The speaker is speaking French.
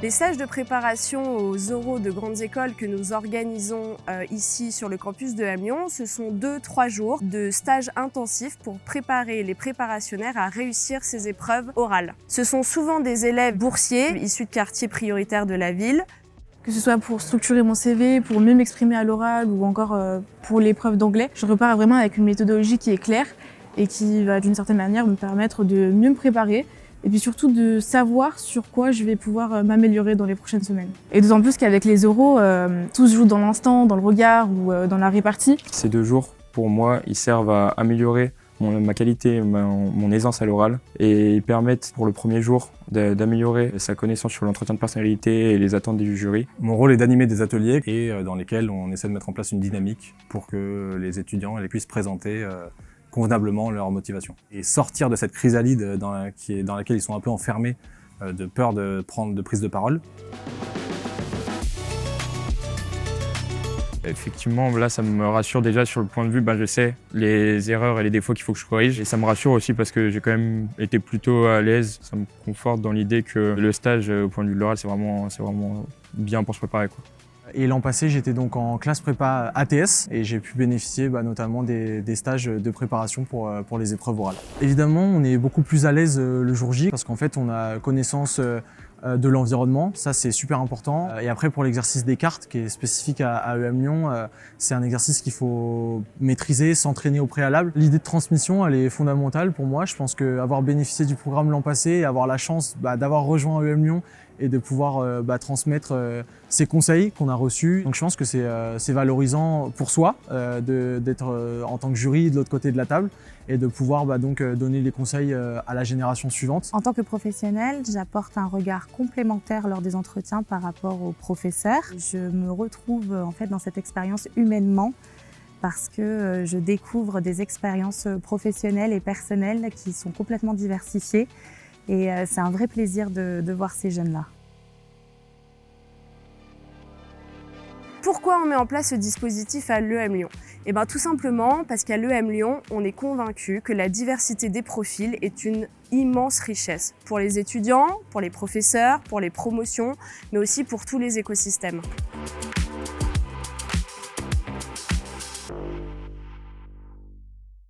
Les stages de préparation aux oraux de grandes écoles que nous organisons ici sur le campus de Lyon, ce sont 2-3 jours de stages intensifs pour préparer les préparationnaires à réussir ces épreuves orales. Ce sont souvent des élèves boursiers issus de quartiers prioritaires de la ville. Que ce soit pour structurer mon CV, pour mieux m'exprimer à l'oral ou encore pour l'épreuve d'anglais, je repars vraiment avec une méthodologie qui est claire et qui va d'une certaine manière me permettre de mieux me préparer et puis surtout de savoir sur quoi je vais pouvoir m'améliorer dans les prochaines semaines. Et d'autant plus qu'avec les oraux, tout se joue dans l'instant, dans le regard ou dans la répartie. Ces 2 jours, pour moi, ils servent à améliorer ma qualité, mon aisance à l'oral et ils permettent pour le premier jour d'améliorer sa connaissance sur l'entretien de personnalité et les attentes du jury. Mon rôle est d'animer des ateliers et dans lesquels on essaie de mettre en place une dynamique pour que les étudiants puissent présenter convenablement leur motivation. Et sortir de cette chrysalide dans laquelle ils sont un peu enfermés de peur de prise de parole. Effectivement, là, ça me rassure déjà sur le point de vue, je sais les erreurs et les défauts qu'il faut que je corrige. Et ça me rassure aussi parce que j'ai quand même été plutôt à l'aise. Ça me conforte dans l'idée que le stage, au point de vue de l'oral, c'est vraiment bien pour se préparer, quoi. Et l'an passé, j'étais donc en classe prépa ATS et j'ai pu bénéficier notamment des stages de préparation pour les épreuves orales. Évidemment, on est beaucoup plus à l'aise le jour J parce qu'en fait, on a connaissance de l'environnement, ça c'est super important. Et après pour l'exercice des cartes qui est spécifique à EM Lyon, c'est un exercice qu'il faut maîtriser, s'entraîner au préalable. L'idée de transmission elle est fondamentale pour moi. Je pense qu'avoir bénéficié du programme l'an passé et avoir la chance d'avoir rejoint EM Lyon et de pouvoir transmettre ces conseils qu'on a reçus. Donc je pense que c'est valorisant pour soi d'être en tant que jury de l'autre côté de la table et de pouvoir donc donner les conseils à la génération suivante. En tant que professionnelle, j'apporte un regard complémentaire lors des entretiens par rapport aux professeurs. Je me retrouve en fait dans cette expérience humainement parce que je découvre des expériences professionnelles et personnelles qui sont complètement diversifiées. Et c'est un vrai plaisir de voir ces jeunes-là. Pourquoi on met en place ce dispositif à l'EM Lyon ? Tout simplement parce qu'à l'EM Lyon, on est convaincu que la diversité des profils est une immense richesse pour les étudiants, pour les professeurs, pour les promotions, mais aussi pour tous les écosystèmes.